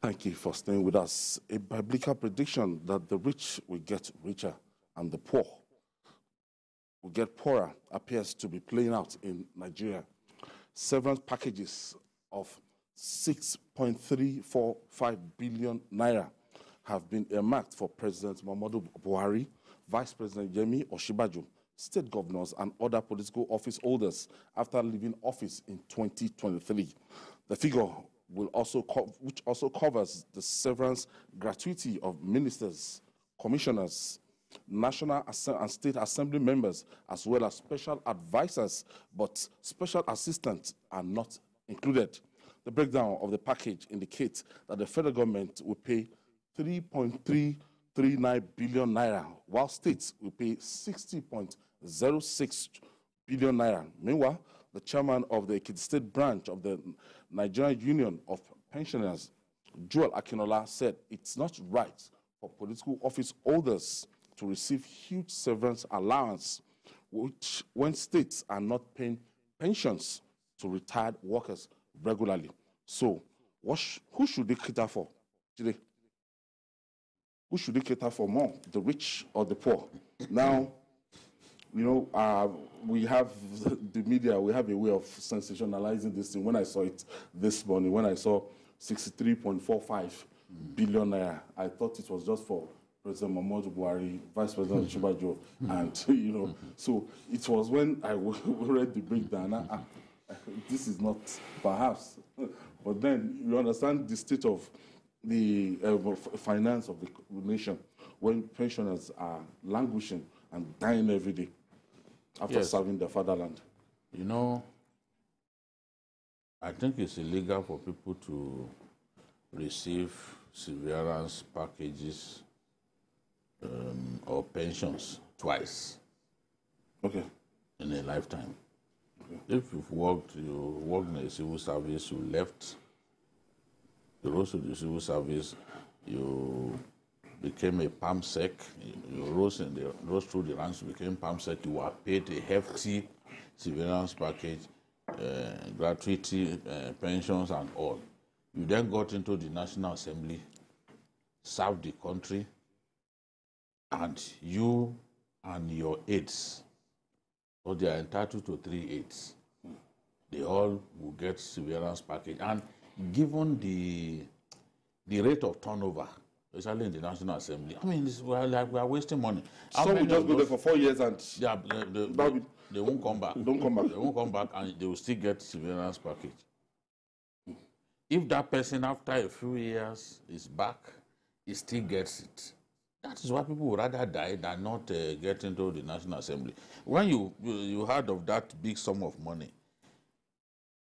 Thank you for staying with us. A biblical prediction that the rich will get richer and the poor will get poorer appears to be playing out in Nigeria. Severance packages of 6.345 billion naira have been earmarked for President Muhammadu Buhari, Vice President Yemi Osinbajo, state governors, and other political office holders after leaving office in 2023. The figure which also covers the severance gratuity of ministers, commissioners, national and state assembly members, as well as special advisors, but special assistants are not included. The breakdown of the package indicates that the federal government will pay 3.339 billion naira, while states will pay 60.06 billion naira. Meanwhile, the chairman of the Ekiti State branch of the Nigerian Union of Pensioners, Akinola, said it's not right for political office holders to receive huge severance allowance, which when states are not paying pensions to retired workers regularly. So, who should they cater for today? Who should they cater for more, the rich or the poor? Now, you know, we have the media, we have a way of sensationalizing this thing. When I saw it this morning, when I saw 63.45 billion naira, I thought it was just for President Muhammadu Buhari, Vice President Osinbajo, and, you know, so it was when I read the breakdown, this is not perhaps, but then you understand the state of the finance of the nation when pensioners are languishing and dying every day after serving their fatherland. You know, I think it's illegal for people to receive severance packages or pensions twice in a lifetime. If you've worked, you worked in a civil service, you left, you rose to the civil service, you became a PAMSEC, you rose through the ranks, became PAMSEC, you were paid a hefty severance package, gratuity, pensions and all. You then got into the National Assembly, served the country, and you and your aides, so they are entitled to 3 aides. They all will get severance package. And given the rate of turnover, especially in the National Assembly, I mean, we are wasting money. Some will just go there for 4 years and they won't come back. Don't come back. They won't come back and they will still get severance package. If that person after a few years is back, he still gets it. That is why people would rather die than not get into the National Assembly. When you heard of that big sum of money,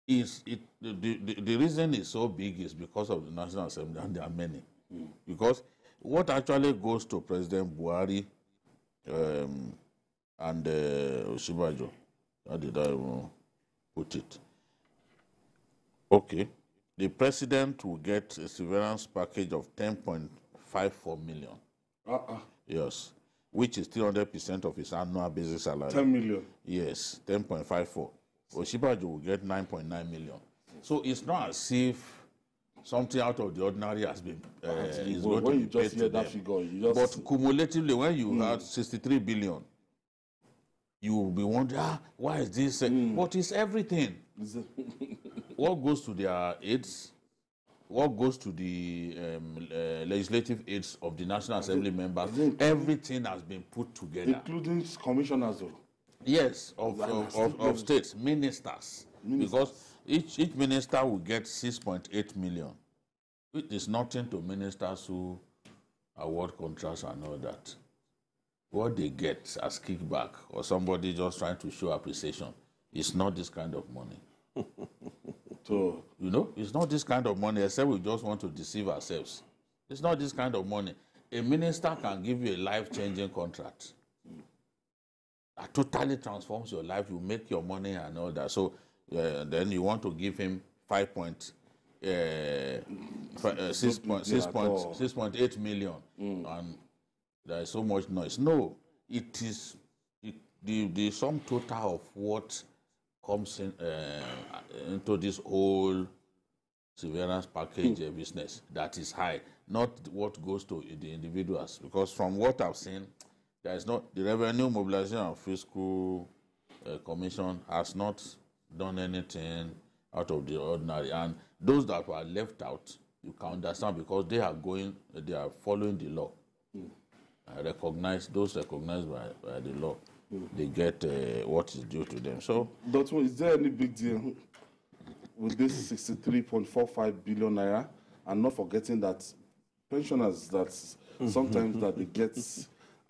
the reason it's so big is because of the National Assembly, and there are many. Because what actually goes to President Buhari and Osinbajo, how did I put it? Okay, the president will get a severance package of 10.54 million. Yes, which is 300% of his annual basic salary. 10 million. Yes, 10.54. Osinbajo will get 9.9 million. So it's not as if something out of the ordinary has been is going to be paid to them. But cumulatively, when you had 63 billion, you will be wondering, why is this? What is everything? What goes to their aides? What goes to the legislative aides of the National Assembly members? Everything has been put together. Including commissioners? Yes, of states, ministers. Because each minister will get 6.8 million. It is nothing to ministers who award contracts and all that. What they get as kickback or somebody just trying to show appreciation is not this kind of money. So, you know, it's not this kind of money, except we just want to deceive ourselves. It's not this kind of money. A minister can give you a life-changing contract that totally transforms your life. You make your money and all that. So then you want to give him 6.8 million, and there is so much noise. No, it is the sum total of what comes in, into this whole severance package business that is high, not what goes to the individuals. Because from what I've seen, there is not, the Revenue Mobilization and Fiscal Commission has not done anything out of the ordinary. And those that were left out, you can understand because they are following the law. Those recognized by the law, they get what is due to them. So, Dr. Is there any big deal with this 63.45 billion naira? And not forgetting that pensioners that sometimes that they get,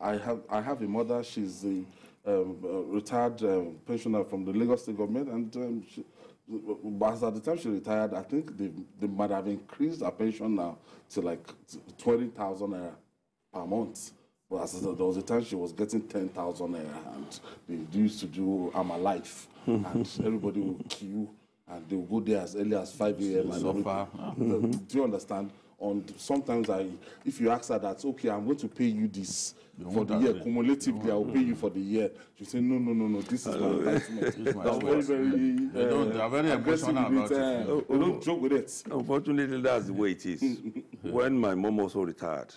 I have a mother, she's a retired pensioner from the Lagos State government, and but at the time she retired, I think they might have increased her pension now to like 20,000 naira per month. But as there was a time she was getting 10,000 naira, and they used to do I'm Alive, and everybody would queue, and they would go there as early as 5 a.m. Do you understand? And sometimes if you ask her that, okay, I'm going to pay you this for the year, cumulatively, I will pay you for the year. She say, no, this is my entitlement. They are very emotional about it. They don't joke with it. Unfortunately, that's the way it is. When my mom also retired,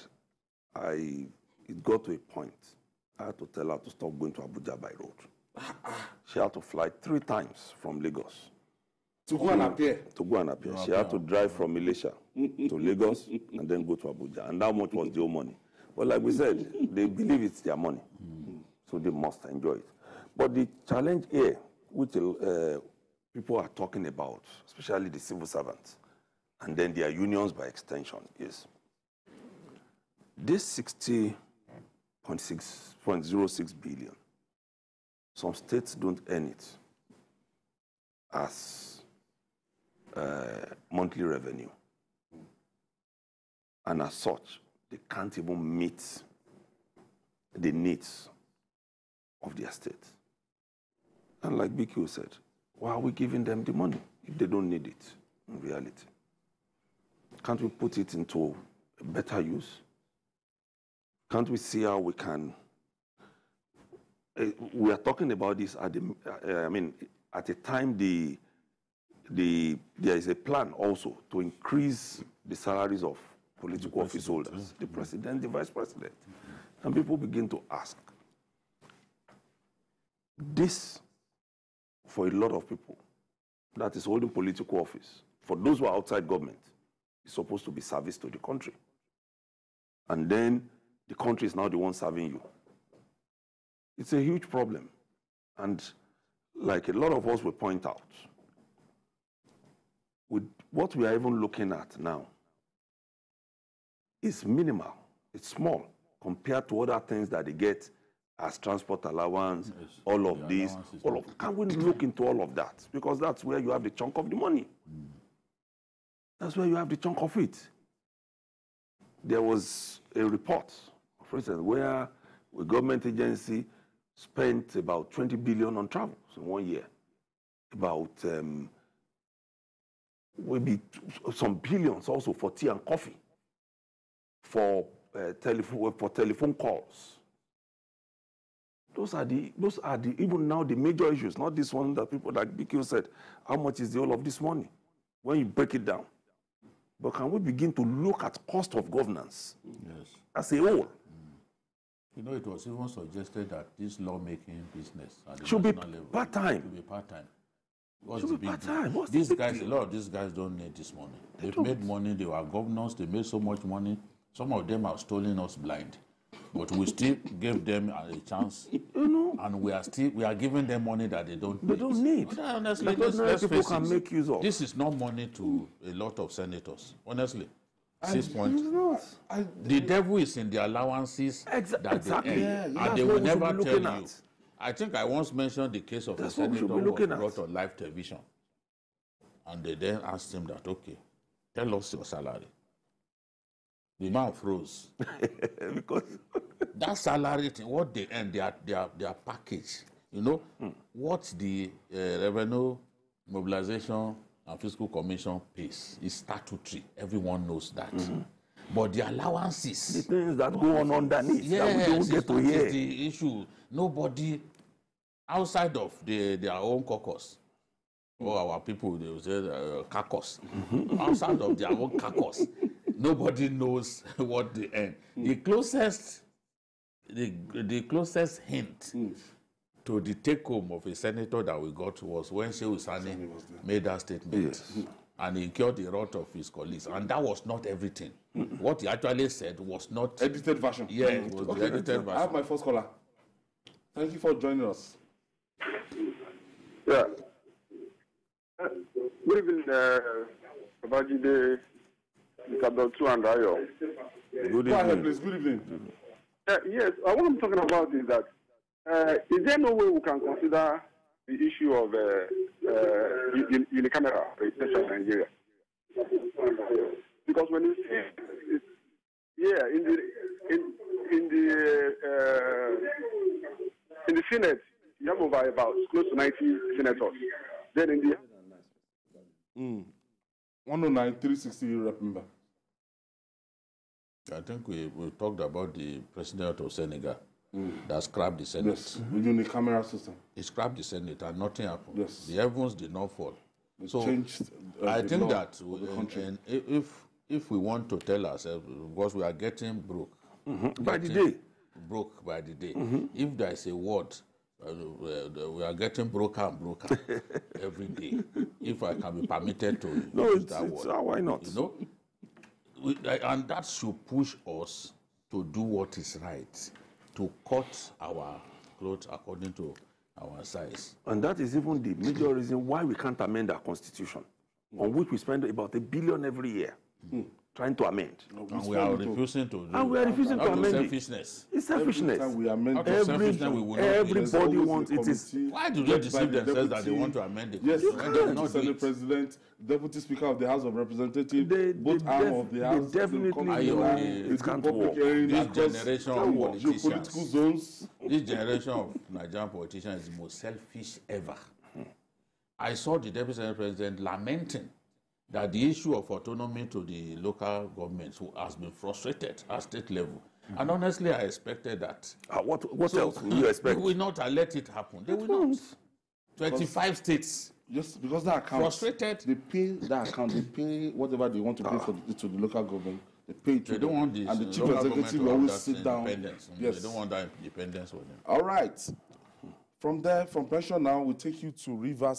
it got to a point. I had to tell her to stop going to Abuja by road. She had to fly 3 times from Lagos. To go and appear. To go and appear. She had to drive from Malaysia to Lagos and then go to Abuja. And that much was their money. But like we said, they believe it's their money. So they must enjoy it. But the challenge here, which people are talking about, especially the civil servants, and then their unions by extension, is this 60.06 billion. Some states don't earn it as monthly revenue. And as such, they can't even meet the needs of their state. And like BQ said, why are we giving them the money if they don't need it in reality? Can't we put it into a better use? Can't we see how we can? We are talking about this at at a time there is a plan also to increase the salaries of political office holders, the president, the vice president. And people begin to ask, this, for a lot of people that is holding political office, for those who are outside government, is supposed to be service to the country. And then the country is now the one serving you. It's a huge problem. And like a lot of us will point out, with what we are even looking at now is minimal, it's small, compared to other things that they get as transport allowance, all of this, can we look into all of that? Because that's where you have the chunk of the money. That's where you have the chunk of it. There was a report, for instance, where a government agency spent about 20 billion on travels in 1 year. About maybe some billions also for tea and coffee, for telephone calls. Those are the even now the major issues, not this one that people like BQ said, how much is the whole of this money when you break it down? But can we begin to look at cost of governance as a whole? You know, it was even suggested that this lawmaking business at the should be national level part-time. Should be part-time. Should be part-time. These guys, a lot of these guys don't need this money. They've made money, they were governors, they made so much money. Some of them are stealing us blind. But we still gave them a chance, and we are giving them money that they don't need. They don't need. Honestly, let's people can make use of. This is not money to a lot of senators. Honestly, 6 points. The devil is in the allowances that they earn, and they will never tell you. I think I once mentioned the case of a senator who was brought on live television, and they then asked him that, okay, tell us your salary. The man froze. Because that salary thing, what they earn, their package, you know, what the Revenue Mobilization and Fiscal Commission pays is statutory. Everyone knows that. But the allowances, the things that go on underneath, that we don't get to hear. The issue. Nobody outside of their own caucus Or our people, they will say carcass. Outside of their own carcass, nobody knows what they earn. The closest hint to the take-home of a senator that we got was when Shehu Sani made that statement. Yes. And he incurred the wrath of his colleagues. And that was not everything. What he actually said was not... Edited version. Yeah, it was the edited version. I have my first caller. Thank you for joining us. Yeah. Good evening, Babajide, Mr. Dotu and Ayo. Good evening. Go ahead, please. Good evening. Yes, what I'm talking about is that is there no way we can consider the issue of unicameral representation in Nigeria? Because when you see, in the Senate, you have over about close to 90 senators. Then in the 109, 360, you remember? I think we talked about the president of Senegal that scrapped the Senate. Yes, the unicameral system. He scrapped the Senate and nothing happened. Yes. The heavens did not fall. They so changed, I think that if we want to tell ourselves, because we are getting broke. By the day. Broke by the day. If there is a word, we are getting broker and broker every day. If I can be permitted to use that word. Why not? You know? And that should push us to do what is right, to cut our clothes according to our size. And that is even the major reason why we can't amend our constitution, on which we spend about $1 billion every year trying to amend. And we are refusing to do And we are refusing to amend selfishness. it. It's selfishness. Everybody wants it. Why do they deceive themselves that they want to amend it? Yes, the Senate President, Deputy Speaker of the House of Representatives, both arms of the House. It can't work. This generation of geopolitical zones. This generation of Nigerian politicians is the most selfish ever. I saw the Deputy Senate President lamenting that the issue of autonomy to the local governments has been frustrated at state level. And honestly, I expected that. What else will you expect? They will not let it happen. They will not. 25 states. Just because that account, frustrated. They pay that account, they pay whatever they want to pay to the local government. They pay it to They them. don't want this. And the chief executive will always sit down. Yes. They don't want that independence for them. All right. From there, from pension now, we take you to Rivers.